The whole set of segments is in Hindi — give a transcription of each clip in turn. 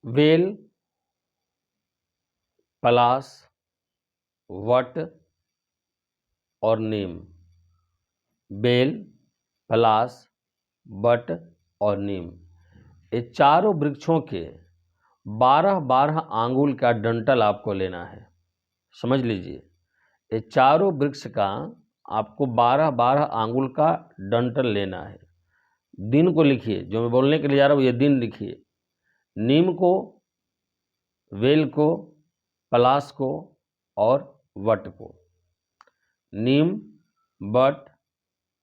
वेल, पलाश, वट और नीम। बेल, पलाश, वट और नीम, ये चारों वृक्षों के 12-12 आंगुल का डंठल आपको लेना है। समझ लीजिए, ये चारों वृक्ष का आपको 12-12 आंगुल का डंठल लेना है। दिन को लिखिए, जो मैं बोलने के लिए जा रहा हूँ ये दिन लिखिए। नीम को, वेल को, पलाश को और वट को। नीम, वट,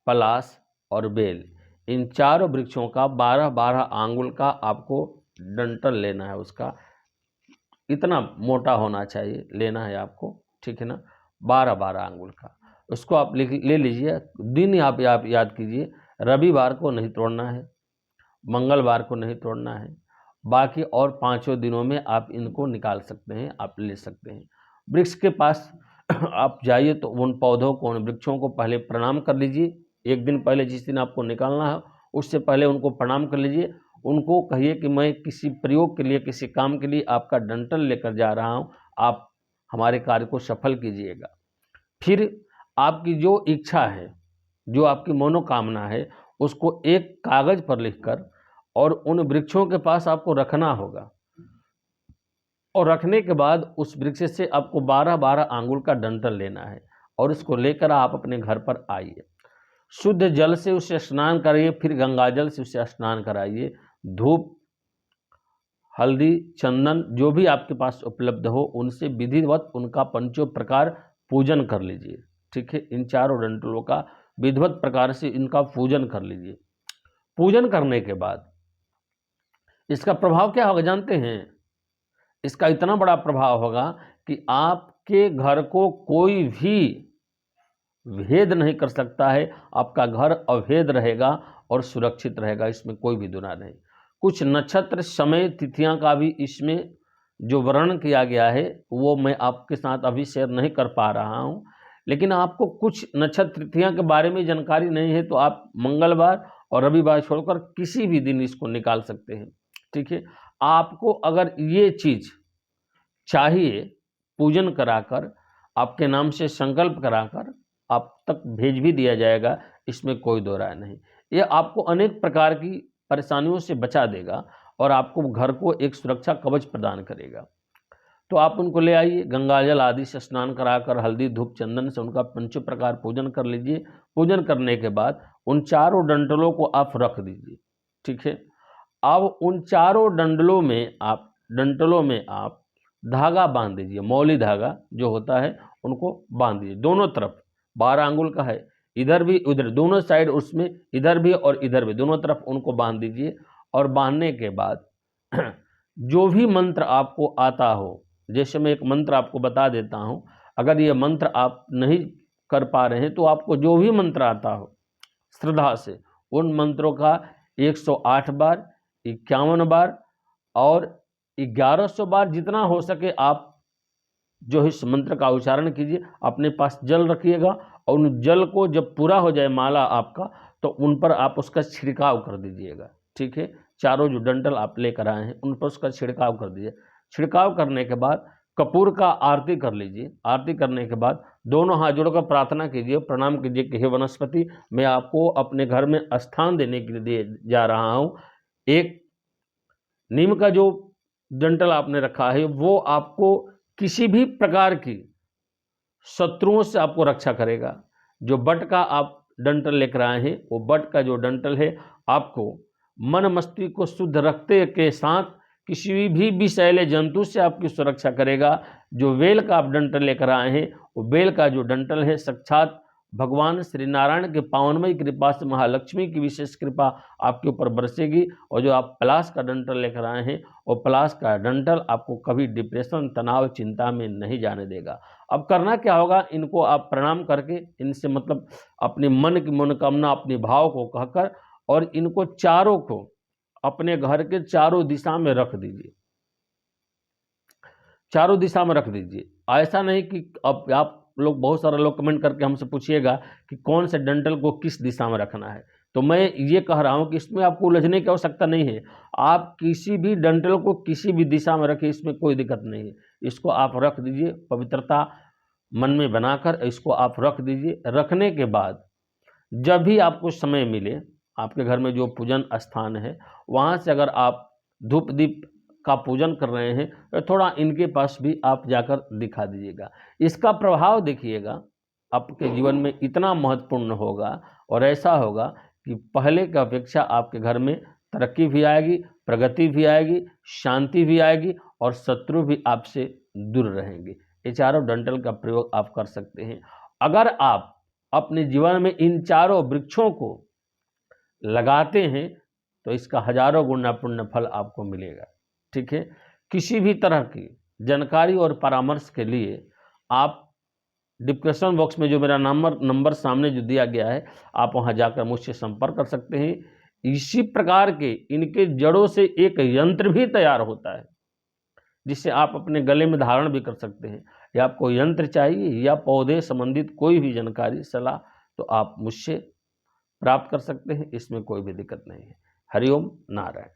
पलाश और बेल, इन चारों वृक्षों का 12-12 आंगुल का आपको डंठल लेना है। उसका इतना मोटा होना चाहिए, लेना है आपको, ठीक है ना, 12-12 आंगुल का। उसको आप ले लीजिए। दिन आप याद कीजिए, रविवार को नहीं तोड़ना है, मंगलवार को नहीं तोड़ना है, बाकी और 5 दिनों में आप इनको निकाल सकते हैं, आप ले सकते हैं। वृक्ष के पास आप जाइए तो उन पौधों को, उन वृक्षों को पहले प्रणाम कर लीजिए। एक दिन पहले, जिस दिन आपको निकालना है उससे पहले उनको प्रणाम कर लीजिए। उनको कहिए कि मैं किसी प्रयोग के लिए, किसी काम के लिए आपका डंठल लेकर जा रहा हूँ, आप हमारे कार्य को सफल कीजिएगा। फिर आपकी जो इच्छा है, जो आपकी मनोकामना है, उसको एक कागज पर लिखकर और उन वृक्षों के पास आपको रखना होगा। और रखने के बाद उस वृक्ष से आपको 12-12 आंगुल का डंठल लेना है और इसको लेकर आप अपने घर पर आइए। शुद्ध जल से उसे स्नान कराइए, फिर गंगा जल से उसे स्नान कराइए। धूप, हल्दी, चंदन जो भी आपके पास उपलब्ध हो उनसे विधिवत उनका पंचों प्रकार पूजन कर लीजिए। ठीक है, इन चारों डंठलों का विधिवत प्रकार से इनका पूजन कर लीजिए। पूजन करने के बाद इसका प्रभाव क्या होगा जानते हैं? इसका इतना बड़ा प्रभाव होगा कि आपके घर को कोई भी भेद नहीं कर सकता है। आपका घर अभेद रहेगा और सुरक्षित रहेगा, इसमें कोई भी दुना नहीं। कुछ नक्षत्र, समय, तिथियां का भी इसमें जो वर्णन किया गया है वो मैं आपके साथ अभी शेयर नहीं कर पा रहा हूं, लेकिन आपको कुछ नक्षत्र, तिथियां के बारे में जानकारी नहीं है तो आप मंगलवार और रविवार छोड़कर किसी भी दिन इसको निकाल सकते हैं। ठीक है, आपको अगर ये चीज चाहिए, पूजन कराकर, आपके नाम से संकल्प कराकर आप तक भेज भी दिया जाएगा, इसमें कोई दो राय नहीं। ये आपको अनेक प्रकार की परेशानियों से बचा देगा और आपको घर को एक सुरक्षा कवच प्रदान करेगा। तो आप उनको ले आइए, गंगाजल आदि से स्नान कराकर, हल्दी, धूप, चंदन से उनका पंच प्रकार पूजन कर लीजिए। पूजन करने के बाद उन चारों डंडलों को आप रख दीजिए। ठीक है, अब उन चारों डंडलों में आप धागा बांध दीजिए। मौली धागा जो होता है उनको बांध दीजिए दोनों तरफ। 12 अंगुल का है, इधर भी उधर, दोनों साइड उसमें, इधर भी और इधर भी, दोनों तरफ उनको बांध दीजिए। और बांधने के बाद जो भी मंत्र आपको आता हो, जैसे मैं एक मंत्र आपको बता देता हूं, अगर ये मंत्र आप नहीं कर पा रहे हैं तो आपको जो भी मंत्र आता हो श्रद्धा से उन मंत्रों का 108 बार, 51 बार और 1100 बार, जितना हो सके आप जो इस मंत्र का उच्चारण कीजिए। अपने पास जल रखिएगा और उन जल को जब पूरा हो जाए माला आपका, तो उन पर आप उसका छिड़काव कर दीजिएगा। ठीक है, चारों जो डंठल आप लेकर आए हैं उन पर उसका छिड़काव कर दीजिए। छिड़काव करने के बाद कपूर का आरती कर लीजिए। आरती करने के बाद दोनों हाथ जोड़कर प्रार्थना कीजिए, प्रणाम कीजिए कि हे वनस्पति, मैं आपको अपने घर में स्थान देने के लिए जा रहा हूँ। एक नीम का जो डंठल आपने रखा है वो आपको किसी भी प्रकार की शत्रुओं से आपको रक्षा करेगा। जो बट का आप डंठल लेकर आए हैं, वो बट का जो डंठल है आपको मन मस्तिष्क को शुद्ध रखते के साथ किसी भी विषैले जंतु से आपकी सुरक्षा करेगा। जो बेल का आप डंठल लेकर आए हैं, वो बेल का जो डंठल है साक्षात भगवान श्री नारायण के पावनमयी कृपा से महालक्ष्मी की विशेष कृपा आपके ऊपर बरसेगी। और जो आप पलाश का डंठल लेकर आए हैं, वो पलाश का डंठल आपको कभी डिप्रेशन, तनाव, चिंता में नहीं जाने देगा। अब करना क्या होगा, इनको आप प्रणाम करके, इनसे मतलब अपने मन की मनोकामना, अपने भाव को कहकर, और इनको चारों को अपने घर के चारों दिशा में रख दीजिए। चारों दिशा में रख दीजिए। ऐसा नहीं कि अब आप लोग, बहुत सारे लोग कमेंट करके हमसे पूछिएगा कि कौन से डंठल को किस दिशा में रखना है। तो मैं ये कह रहा हूँ कि इसमें आपको उलझने की आवश्यकता नहीं है। आप किसी भी डंठल को किसी भी दिशा में रखें, इसमें कोई दिक्कत नहीं है। इसको आप रख दीजिए, पवित्रता मन में बनाकर इसको आप रख दीजिए। रखने के बाद जब भी आपको समय मिले, आपके घर में जो पूजन स्थान है वहाँ से अगर आप धूप दीप का पूजन कर रहे हैं तो थोड़ा इनके पास भी आप जाकर दिखा दीजिएगा। इसका प्रभाव देखिएगा, आपके जीवन में इतना महत्वपूर्ण होगा और ऐसा होगा कि पहले की अपेक्षा आपके घर में तरक्की भी आएगी, प्रगति भी आएगी, शांति भी आएगी और शत्रु भी आपसे दूर रहेंगे। ये चारों डंठल का प्रयोग आप कर सकते हैं। अगर आप अपने जीवन में इन चारों वृक्षों को लगाते हैं तो इसका हजारों गुना पुण्य फल आपको मिलेगा। ठीक है, किसी भी तरह की जानकारी और परामर्श के लिए आप डिस्क्रिप्शन बॉक्स में जो मेरा नंबर सामने जो दिया गया है, आप वहां जाकर मुझसे संपर्क कर सकते हैं। इसी प्रकार के इनके जड़ों से एक यंत्र भी तैयार होता है जिससे आप अपने गले में धारण भी कर सकते हैं। या आपको यंत्र चाहिए या पौधे संबंधित कोई भी जानकारी सलाह तो आप मुझसे प्राप्त कर सकते हैं, इसमें कोई भी दिक्कत नहीं है। हरिओम नारायण।